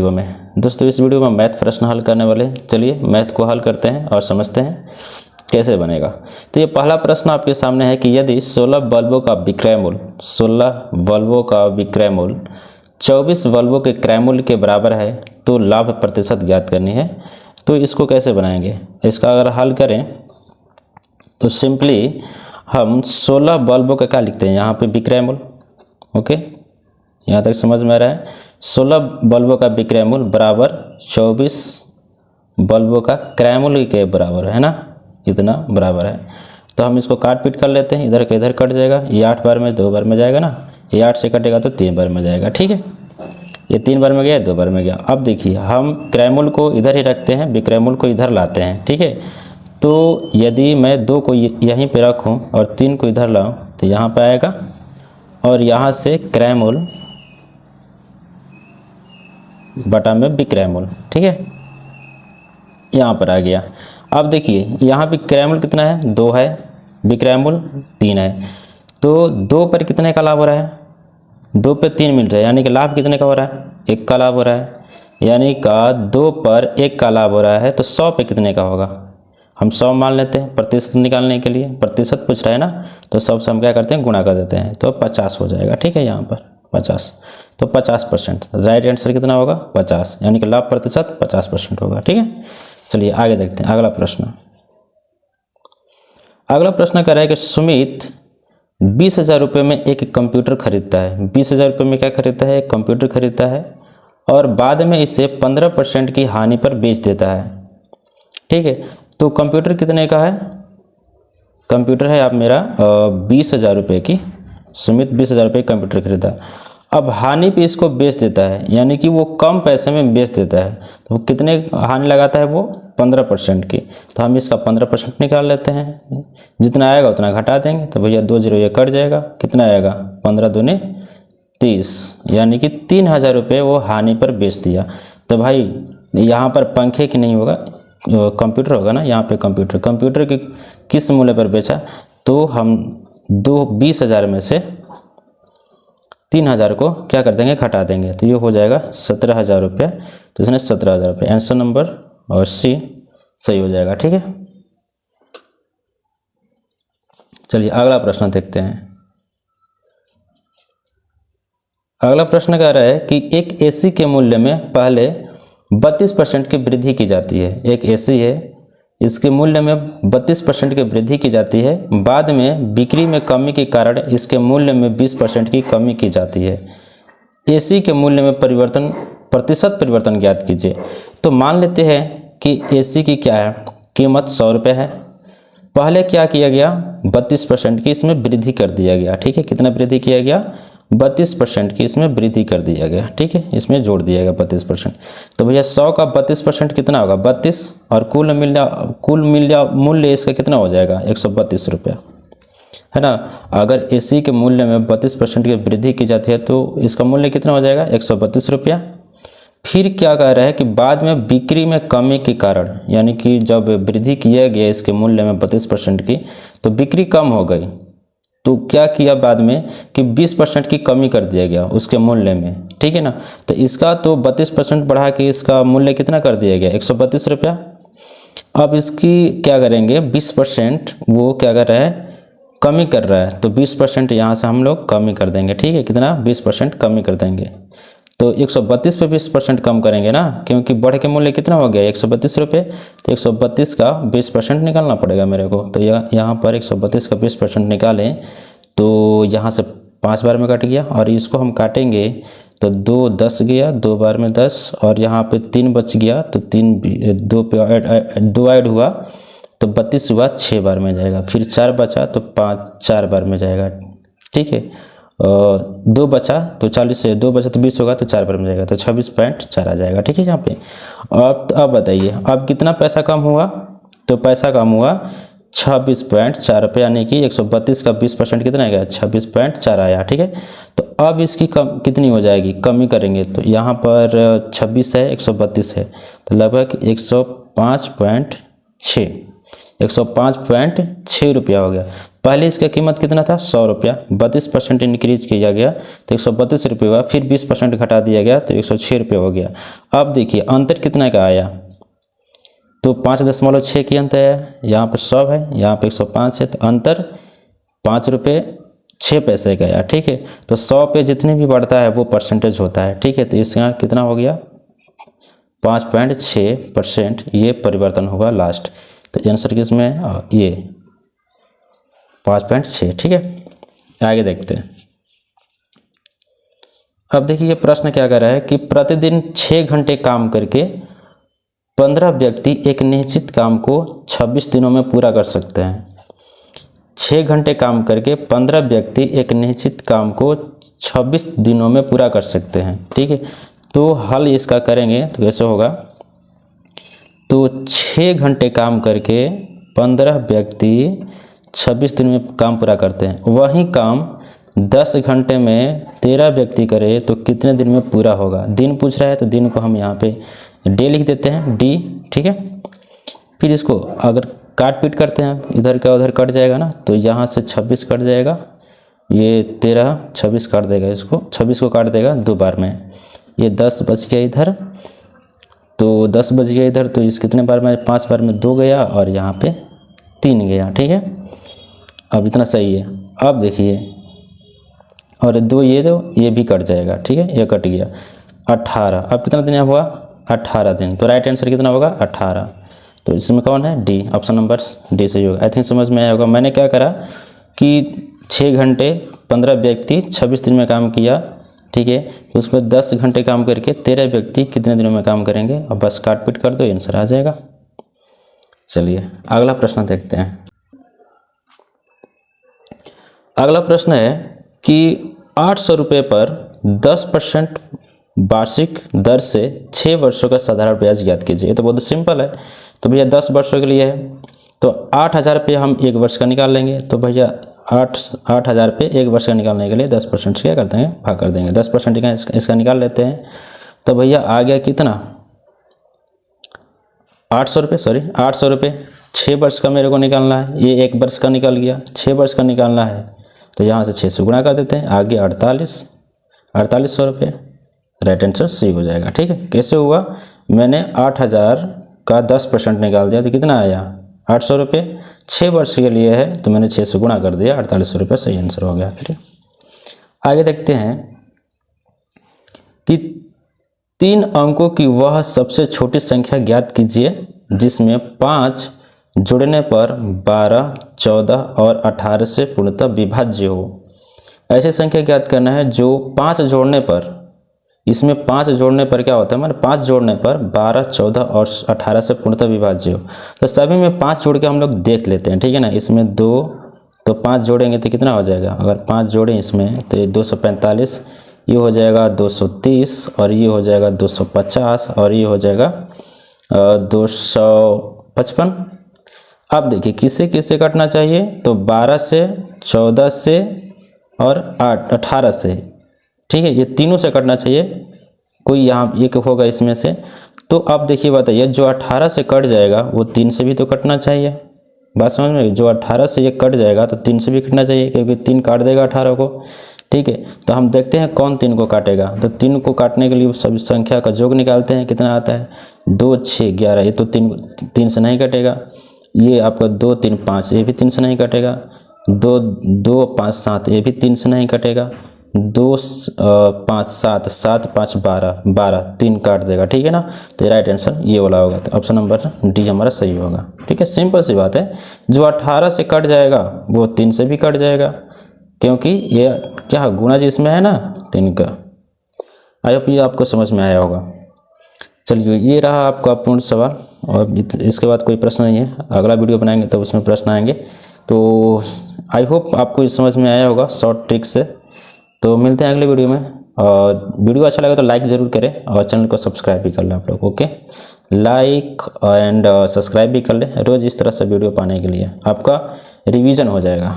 Video में। दोस्तों इस वीडियो में मैथ प्रश्न हल करने वाले, चलिए मैथ को हल करते हैं और समझते हैं कैसे बनेगा। तो ये पहला प्रश्न आपके सामने है कि यदि 16 बल्बों का विक्रय मूल्य 24 बल्बों के क्रय मूल्य के बराबर है तो लाभ प्रतिशत ज्ञात करनी है। तो इसको कैसे बनाएंगे, इसका अगर हल करें तो सिंपली हम 16 बल्बों का क्या लिखते हैं, यहाँ पे विक्रय मूल्य। ओके, यहाँ तक समझ में आ रहा है। 16 बल्बों का विक्रय मूल्य बराबर 24 बल्बों का क्रय मूल्य के बराबर है ना, इतना बराबर है। तो हम इसको काट पीट कर लेते हैं, इधर का इधर कट जाएगा। ये 8 बार में 2 बार में जाएगा ना, ये 8 से कटेगा तो 3 बार में जाएगा। ठीक है, ये 3 बार में गया, 2 बार में गया। अब देखिए हम क्रय मूल्य को इधर ही रखते हैं, विक्रय मूल्य को इधर लाते हैं। ठीक है, तो यदि मैं 2 को यहीं पे रखूं और 3 को इधर लाऊं तो यहाँ पे आएगा, और यहाँ से क्रय मूल्य बटा में विक्रय मूल्य। ठीक है, यहाँ पर आ गया। अब देखिए यहाँ पे क्रय मूल्य कितना है, 2 है, विक्रय मूल्य 3 है। तो 2 पर कितने का लाभ हो रहा है, 2 पे 3 मिल रहा है, यानी कि लाभ कितने का हो रहा है, 1 का लाभ हो रहा है। यानी का 2 पर 1 का लाभ हो रहा है, तो 100 पे कितने का होगा, हम 100 मान लेते हैं। प्रतिशत निकालने के लिए प्रतिशत पूछ रहा है ना, तो 100 से हम क्या करते हैं, गुणा कर देते हैं, तो 50 हो जाएगा। ठीक है, यहाँ पर 50, तो 50%। राइट आंसर कितना होगा, 50, यानी कि लाभ प्रतिशत 50% होगा। ठीक है, चलिए आगे देखते हैं अगला प्रश्न। अगला प्रश्न कह रहा है कि सुमित 20,000 रुपये में एक कंप्यूटर खरीदता है। 20,000 रुपये में क्या खरीदता है, एक कंप्यूटर खरीदता है, और बाद में इसे 15% की हानि पर बेच देता है। ठीक है, तो कंप्यूटर कितने का है, कंप्यूटर है आप मेरा 20,000 रुपये की। सुमित 20,000 रुपये कंप्यूटर खरीदा, अब हानि पे इसको बेच देता है, यानी कि वो कम पैसे में बेच देता है। तो कितने हानि लगाता है वो, 15% की। तो हम इसका 15% निकाल लेते हैं, जितना आएगा उतना घटा देंगे। तो भैया 2 0 ये कट जाएगा, कितना आएगा, 15 दूने 30, यानी कि 3,000 रुपये वो हानि पर बेच दिया। तो भाई यहाँ पर पंखे की नहीं होगा, कंप्यूटर होगा ना, यहाँ पे कंप्यूटर के किस मूल्य पर बेचा, तो हम 20,000 में से 3,000 को क्या कर देंगे, घटा देंगे। तो ये हो जाएगा 17,000 रुपये। तो इसने 17,000 रुपये, आंसर नंबर और सी सही हो जाएगा। ठीक है, चलिए अगला प्रश्न देखते हैं। अगला प्रश्न कह रहा है कि एक एसी के मूल्य में पहले 32% की वृद्धि की जाती है। एक एसी है, इसके मूल्य में 32% की वृद्धि की जाती है, बाद में बिक्री में कमी के कारण इसके मूल्य में 20% की कमी की जाती है। एसी के मूल्य में प्रतिशत परिवर्तन ज्ञात कीजिए। तो मान लेते हैं कि एसी की क्या है, कीमत 100 रुपये है। पहले क्या किया गया, 32% की इसमें वृद्धि कर दिया गया। ठीक है, कितना वृद्धि किया गया, 32% की इसमें वृद्धि कर दिया गया। ठीक है, इसमें जोड़ दिया गया 32%। तो भैया 100 का 32% कितना होगा, 32, और कुल मूल्य इसका कितना हो जाएगा, 132 रुपया, है ना। अगर एसी के मूल्य में 32% की वृद्धि की जाती है तो इसका मूल्य कितना हो जाएगा, 132 रुपया। फिर क्या कह रहा है कि बाद में बिक्री में कमी के कारण, यानी कि जब वृद्धि किया गया इसके मूल्य में 32% की, तो बिक्री कम हो गई, तो क्या किया बाद में कि 20% की कमी कर दिया गया उसके मूल्य में। ठीक है ना, तो इसका तो 32% बढ़ा के इसका मूल्य कितना कर दिया गया, 132 रुपया। अब इसकी क्या करेंगे, 20% वो क्या कर रहा है, कमी कर रहा है, तो 20% यहाँ से हम लोग कमी कर देंगे। ठीक है, कितना, 20% कमी कर देंगे। तो 132 पे 20% कम करेंगे ना, क्योंकि बढ़ के मूल्य कितना हो गया, 132 रुपये। तो 132 का 20% निकालना पड़ेगा मेरे को। तो यहाँ पर 132 का 20% निकालें तो यहाँ से 5 बार में कट गया, और इसको हम काटेंगे तो 2 10 गया, 2 बार में 10, और यहाँ पे 3 बच गया, तो 2 ऐड हुआ तो 32 हुआ, 6 बार में जाएगा। फिर 4 बचा तो 4 बार में जाएगा। ठीक है, 2 बचा तो 40 से 2 बचा तो 20 होगा, तो 4 बार में जाएगा, तो 26.4 आ जाएगा। ठीक है, यहाँ पे अब बताइए अब कितना पैसा कम हुआ, तो पैसा कम हुआ 26.4 रुपये, यानी कि 132 का 20% कितना आएगा, 26.4 आया। ठीक है, तो अब इसकी कितनी हो जाएगी, कमी करेंगे तो यहाँ पर 26 है, 132 है, तो लगभग 105.6 रुपया हो गया। पहले इसका कीमत कितना था 100 रुपया, 32% इंक्रीज किया गया तो 132 रुपये हुआ, फिर 20% घटा दिया गया तो 106 रुपये हो गया। अब देखिए अंतर कितना का आया, तो 5.6 की अंतर है, यहाँ पर 100 है, यहाँ पे 105 है, तो अंतर 5 रुपये 6 पैसे का है। ठीक है, तो 100 पे जितने भी बढ़ता है वो परसेंटेज होता है। ठीक है, तो इसका कितना हो गया 5.6% ये परिवर्तन होगा लास्ट। तो आंसर किसमें ये 5.6। ठीक है, आगे देखते हैं। अब देखिए ये प्रश्न क्या कर रहा है कि प्रतिदिन 6 घंटे काम करके 15 व्यक्ति एक निश्चित काम को 26 दिनों में पूरा कर सकते हैं। 6 घंटे काम करके 15 व्यक्ति एक निश्चित काम को 26 दिनों में पूरा कर सकते हैं। ठीक है, तो हल इसका करेंगे तो कैसे होगा, तो 6 घंटे काम करके 15 व्यक्ति 26 दिन में काम पूरा करते हैं, वही काम 10 घंटे में 13 व्यक्ति करे तो कितने दिन में पूरा होगा। दिन पूछ रहा है तो दिन को हम यहाँ पे डे लिख देते हैं, डी। ठीक है, फिर इसको अगर काट पीट करते हैं, इधर का उधर कट जाएगा ना, तो यहाँ से 26 कट जाएगा, ये 13 26 काट देगा, इसको 26 को काट देगा 2 बार में, ये 10 बच गया इधर, तो 10 बच गया इधर, तो इस कितने बार में 5 बार में 2 गया और यहाँ पे 3 गया। ठीक है, अब इतना सही है। अब देखिए और 2 ये भी कट जाएगा। ठीक है, ये कट गया 18। अब कितना दिन हुआ 18 दिन, तो राइट आंसर कितना होगा 18। तो इसमें कौन है डी, ऑप्शन नंबर डी सही होगा। आई थिंक समझ में आया होगा। मैंने क्या करा कि 6 घंटे 15 व्यक्ति 26 दिन में काम किया। ठीक है, उसमें 10 घंटे काम करके 13 व्यक्ति कितने दिनों में काम करेंगे, अब बस काट पीट कर दो आंसर आ जाएगा। चलिए अगला प्रश्न देखते हैं। अगला प्रश्न है कि 800 रुपये पर 10% वार्षिक दर से 6 वर्षों का साधारण ब्याज ज्ञात कीजिए। ये तो बहुत सिंपल है। तो भैया 10 वर्षों के लिए है तो 8,000 रुपये हम 1 वर्ष का निकाल लेंगे। तो भैया 8,000 रुपये 1 वर्ष का निकालने के लिए 10% से क्या करते हैं भाग कर देंगे। 10% इसका निकाल लेते हैं। तो भैया आ गया कितना 800 रुपये 6 वर्ष का मेरे को निकालना है। ये 1 वर्ष का निकल गया, 6 वर्ष का निकालना है तो यहाँ से 6 से गुणा कर देते हैं, आगे 4800 रुपये। राइट आंसर सी हो जाएगा। ठीक है, कैसे हुआ, मैंने 8,000 का 10% निकाल दिया तो कितना आया 800 रुपये। 6 वर्ष के लिए है तो मैंने 6 से गुणा कर दिया, 4800 रुपये सही आंसर हो गया। ठीक है, आगे देखते हैं कि 3 अंकों की वह सबसे छोटी संख्या ज्ञात कीजिए जिसमें 5 जुड़ने पर 12, 14 और 18 से पूर्णतः विभाज्य हो। ऐसी संख्या ज्ञात करना है जो 5 जोड़ने पर, इसमें 5 जोड़ने पर क्या होता है, मतलब 5 जोड़ने पर 12, 14 और 18 से पूर्णतः विभाज्य हो। तो सभी में 5 जोड़ के हम लोग देख लेते हैं। ठीक है ना, इसमें 2 तो 5 जोड़ेंगे तो कितना हो जाएगा, अगर 5 जोड़ें इसमें तो ये 245, ये हो जाएगा 230 और ये हो जाएगा 250 और ये हो जाएगा 255। अब देखिए किसे किसे काटना चाहिए, तो 12 से, 14 से और 18 से। ठीक है, ये तीनों से कटना चाहिए, कोई यहाँ एक होगा इसमें से। तो अब देखिए बताइए जो 18 से कट जाएगा वो 3 से भी तो कटना चाहिए। बात समझ में, जो 18 से ये कट जाएगा तो 3 से भी कटना चाहिए क्योंकि 3 काट देगा 18 को। ठीक है, तो हम देखते हैं कौन 3 को काटेगा। तो 3 को काटने के लिए सभी संख्या का योग निकालते हैं, कितना आता है 2, 6, 11। ये तो 3 से नहीं कटेगा। ये आपका 2, 3, 5 ये भी 3 से नहीं कटेगा। 2, 2, 5, 7 ये भी 3 से नहीं कटेगा। 2, 5, 7, 7, 5, 12 3 काट देगा। ठीक है ना, तो राइट आंसर ये वाला होगा। तो ऑप्शन नंबर डी हमारा सही होगा। ठीक है, सिंपल सी बात है। जो 18 से कट जाएगा वो 3 से भी कट जाएगा क्योंकि ये क्या गुणा जी इसमें है ना 3 का। आई होप ये आपको समझ में आया होगा। चलिए ये रहा आपका पूर्ण सवाल और इसके बाद कोई प्रश्न नहीं है। अगला वीडियो बनाएंगे तो उसमें प्रश्न आएंगे। तो आई होप आपको ये समझ में आया होगा शॉर्ट ट्रिक से। तो मिलते हैं अगले वीडियो में, और वीडियो अच्छा लगे तो लाइक ज़रूर करें और चैनल को सब्सक्राइब भी कर लें आप लोग। ओके, लाइक एंड सब्सक्राइब भी कर लें रोज़ इस तरह से वीडियो पाने के लिए, आपका रिवीजन हो जाएगा।